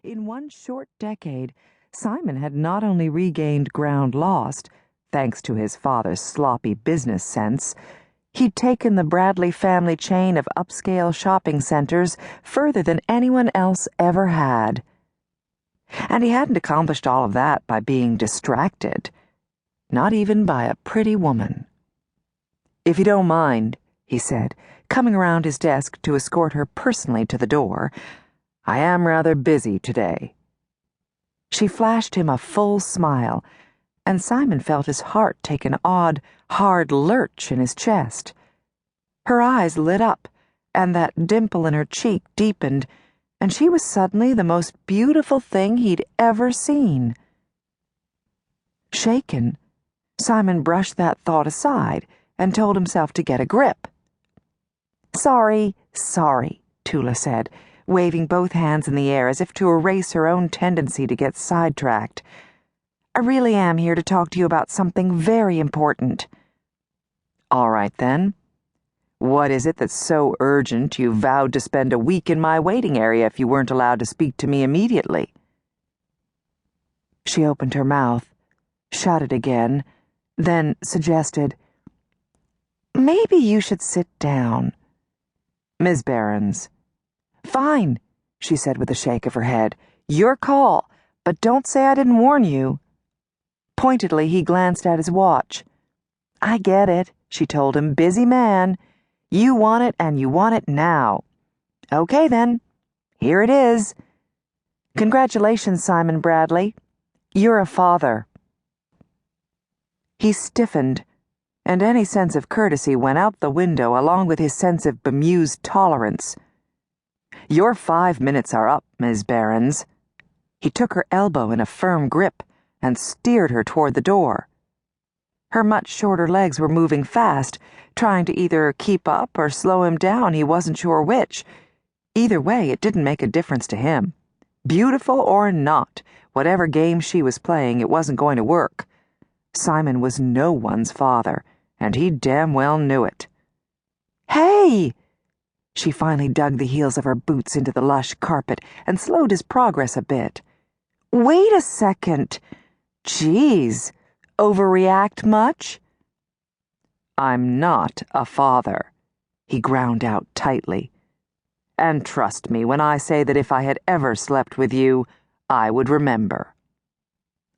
In one short decade, Simon had not only regained ground lost, thanks to his father's sloppy business sense, he'd taken the Bradley family chain of upscale shopping centers further than anyone else ever had. And he hadn't accomplished all of that by being distracted, not even by a pretty woman. "If you don't mind," he said, coming around his desk to escort her personally to the door, "I am rather busy today." She flashed him a full smile, and Simon felt his heart take an odd, hard lurch in his chest. Her eyes lit up, and that dimple in her cheek deepened, and she was suddenly the most beautiful thing he'd ever seen. Shaken, Simon brushed that thought aside and told himself to get a grip. Sorry, Tula said, waving both hands in the air as if to erase her own tendency to get sidetracked. "I really am here to talk to you about something very important." "All right, then. What is it that's so urgent you vowed to spend a week in my waiting area if you weren't allowed to speak to me immediately?" She opened her mouth, shut it again, then suggested, "Maybe you should sit down." "Ms. Barrons." "Fine," she said with a shake of her head. "Your call, but don't say I didn't warn you." Pointedly, he glanced at his watch. "I get it," she told him. "Busy man. You want it, and you want it now. Okay, then. Here it is. Congratulations, Simon Bradley. You're a father." He stiffened, and any sense of courtesy went out the window along with his sense of bemused tolerance. "Your 5 minutes are up, Ms. Barrons." He took her elbow in a firm grip and steered her toward the door. Her much shorter legs were moving fast, trying to either keep up or slow him down, he wasn't sure which. Either way, it didn't make a difference to him. Beautiful or not, whatever game she was playing, it wasn't going to work. Simon was no one's father, and he damn well knew it. "Hey!" She finally dug the heels of her boots into the lush carpet and slowed his progress a bit. "Wait a second. Geez, overreact much?" "I'm not a father," he ground out tightly. "And trust me when I say that if I had ever slept with you, I would remember."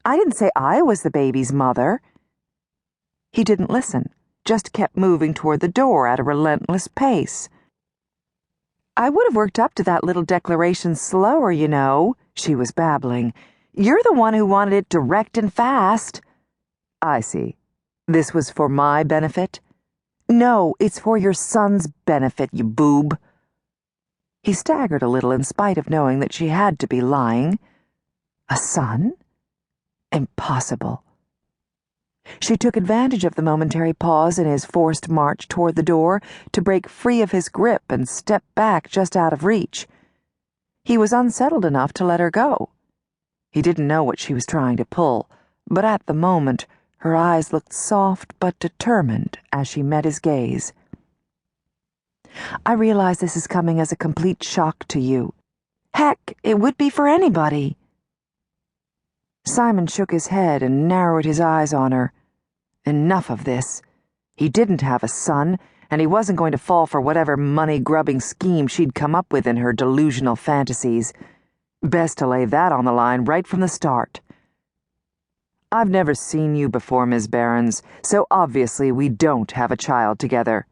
"I didn't say I was the baby's mother." He didn't listen, just kept moving toward the door at a relentless pace. "I would have worked up to that little declaration slower, you know," she was babbling. "You're the one who wanted it direct and fast." "I see. This was for my benefit?" "No, it's for your son's benefit, you boob." He staggered a little in spite of knowing that she had to be lying. A son? Impossible. She took advantage of the momentary pause in his forced march toward the door to break free of his grip and step back just out of reach. He was unsettled enough to let her go. He didn't know what she was trying to pull, but at the moment, her eyes looked soft but determined as she met his gaze. "I realize this is coming as a complete shock to you. Heck, it would be for anybody." Simon shook his head and narrowed his eyes on her. Enough of this. He didn't have a son, and he wasn't going to fall for whatever money-grubbing scheme she'd come up with in her delusional fantasies. Best to lay that on the line right from the start. "I've never seen you before, Ms. Barrons, so obviously we don't have a child together.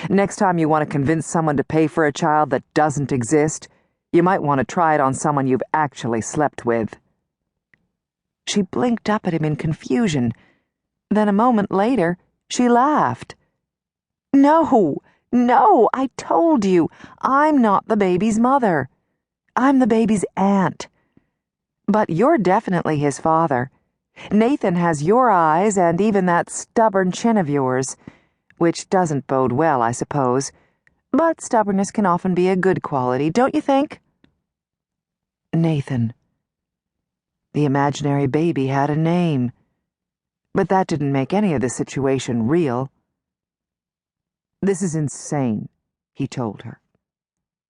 Next time you want to convince someone to pay for a child that doesn't exist, you might want to try it on someone you've actually slept with." She blinked up at him in confusion. Then a moment later, she laughed. No, I told you, I'm not the baby's mother. I'm the baby's aunt. But you're definitely his father. Nathan has your eyes and even that stubborn chin of yours, which doesn't bode well, I suppose. But stubbornness can often be a good quality, don't you think? Nathan. The imaginary baby had a name. But that didn't make any of the situation real. "This is insane," he told her.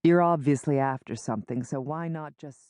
"You're obviously after something, so why not just..."